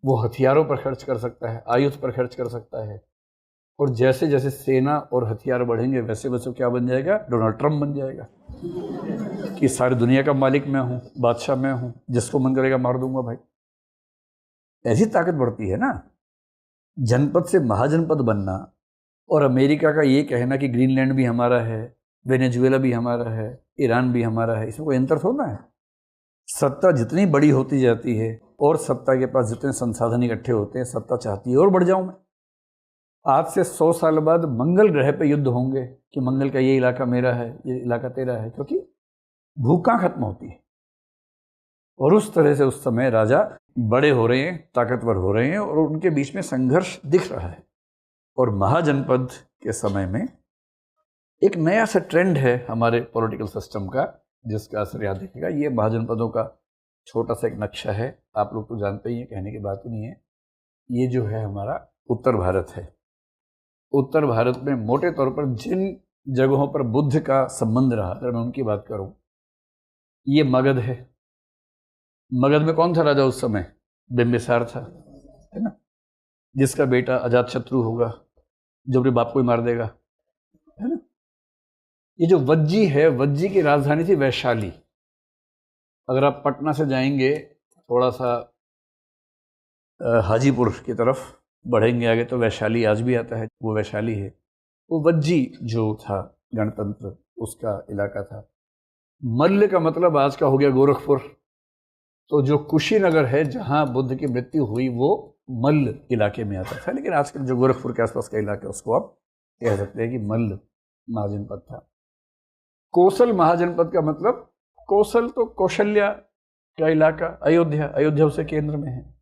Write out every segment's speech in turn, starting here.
वो हथियारों पर खर्च कर सकता है, आयुध पर खर्च कर सकता है। और जैसे जैसे सेना और हथियार बढ़ेंगे वैसे वैसे क्या बन जाएगा, डोनाल्ड ट्रंप बन जाएगा कि सारी दुनिया का मालिक मैं हूँ, बादशाह मैं हूँ, जिसको मन करेगा मार दूंगा भाई। ऐसी ताकत बढ़ती है ना। जनपद से महाजनपद बनना और अमेरिका का ये कहना कि ग्रीनलैंड भी हमारा है, वेनेजुएला भी हमारा है, ईरान भी हमारा है, इसमें कोई अंतर थोड़ा है। सत्ता जितनी बड़ी होती जाती है और सत्ता के पास जितने संसाधन इकट्ठे होते हैं, सत्ता चाहती है और बढ़ जाऊं मैं। आज से 100 साल बाद मंगल ग्रह पे युद्ध होंगे कि मंगल का ये इलाका मेरा है, ये इलाका तेरा है, क्योंकि भूख कहाँ खत्म होती है। और उस तरह से उस समय राजा बड़े हो रहे हैं, ताकतवर हो रहे हैं और उनके बीच में संघर्ष दिख रहा है। और महाजनपद के समय में एक नया सा ट्रेंड है हमारे पॉलिटिकल सिस्टम का, जिसका असर याद रखिएगा। ये महाजनपदों का छोटा सा एक नक्शा है, आप लोग तो जानते ही हैं, कहने की बात ही नहीं है। ये जो है हमारा उत्तर भारत है। उत्तर भारत में मोटे तौर पर जिन जगहों पर बुद्ध का संबंध रहा, अगर मैं उनकी बात करूं, ये मगध है। मगध में कौन था राजा उस समय? बिंबिसार था, है ना, जिसका बेटा अजातशत्रु होगा, जो अपने बाप को ही मार देगा, है ना। ये जो वज्जी है, वज्जी की राजधानी थी वैशाली। अगर आप पटना से जाएंगे थोड़ा सा हाजीपुर की तरफ बढ़ेंगे आगे तो वैशाली आज भी आता है, वो वैशाली है। वो वज्जी जो था गणतंत्र, उसका इलाका था। मल्ल का मतलब आज का हो गया गोरखपुर। तो जो कुशीनगर है जहां बुद्ध की मृत्यु हुई वो मल्ल इलाके में आता था, लेकिन आजकल जो गोरखपुर के आसपास का इलाका है उसको आप कह सकते हैं कि मल्ल महाजनपद था। कोसल महाजनपद का मतलब, कोसल तो कौशल्या का इलाका, अयोध्या, अयोध्या उसके केंद्र में है।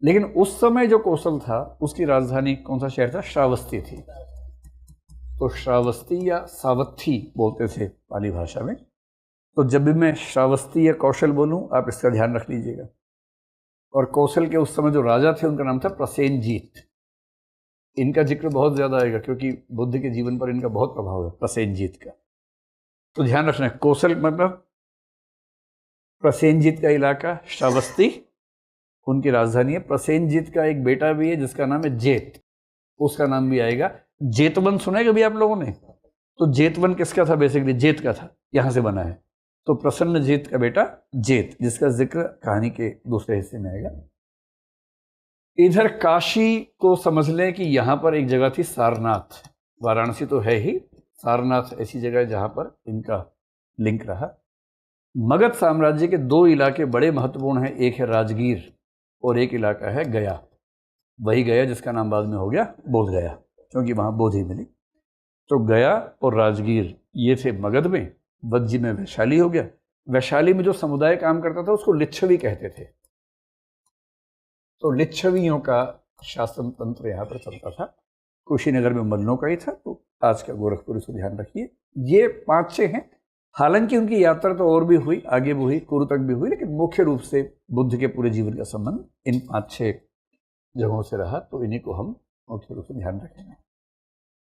लेकिन उस समय जो कोसल था उसकी राजधानी कौन सा शहर था? श्रावस्ती थी। तो श्रावस्ती या सावत्थी बोलते थे पाली भाषा में। तो जब भी मैं श्रावस्ती या कौशल बोलूं आप इसका ध्यान रख लीजिएगा। और कौशल के उस समय जो राजा थे उनका नाम था प्रसेनजीत। इनका जिक्र बहुत ज्यादा आएगा क्योंकि बुद्ध के जीवन पर इनका बहुत प्रभाव है प्रसेनजीत का। तो ध्यान रखना, कौशल मतलब प्रसेनजीत का इलाका, श्रावस्ती उनकी राजधानी है। प्रसेनजीत का एक बेटा भी है जिसका नाम है जेत, उसका नाम भी आएगा। जेतवन सुना है कभी आप लोगों ने? तो जेतवन किसका था? बेसिकली जेत का था, यहां से बना है। तो प्रसन्नजीत का बेटा जेत, जिसका जिक्र कहानी के दूसरे हिस्से में आएगा। इधर काशी को समझ लें कि यहां पर एक जगह थी सारनाथ। वाराणसी तो है ही, सारनाथ ऐसी जगह है जहां पर इनका लिंक रहा। मगध साम्राज्य के दो इलाके बड़े महत्वपूर्ण हैं, एक है राजगीर और एक इलाका है गया। वही गया जिसका नाम बाद में हो गया बोध गया, क्योंकि वहां बोधि मिली। तो गया और राजगीर ये थे मगध में। वज्जी में वैशाली हो गया। वैशाली में जो समुदाय काम करता था उसको लिच्छवी कहते थे। तो लिच्छवियों का शासन तंत्र यहाँ पर चलता था। कुशीनगर में मल्लों का ही था। तो आज का गोरखपुर, इसको ध्यान रखिए। ये 5-6 हैं। हालांकि उनकी यात्रा तो और भी हुई, आगे भी हुई, कुरु तक भी हुई, लेकिन मुख्य रूप से बुद्ध के पूरे जीवन का संबंध इन 5-6 जगहों से रहा। तो इन्हीं को हम मुख्य रूप से ध्यान रखेंगे।